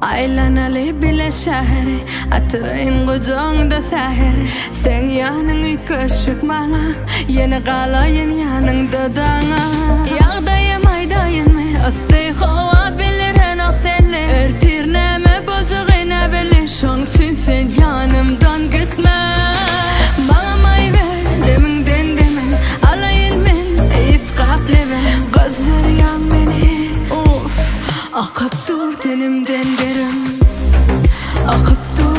Aylanali bile şehri Atırayın kucağında sehri Sen yanın köşük bana Yeni kalayın yanın dodana Yağdayım aydayın mı Östey hova bilirin o senli Ertirneme bolcağına bilir Şong için sen yanımdan gitme Bana may ver deminden demin Alayın men eyiz kaplevin Gözler yan beni Of akıp dur tenimden derim Akıp dur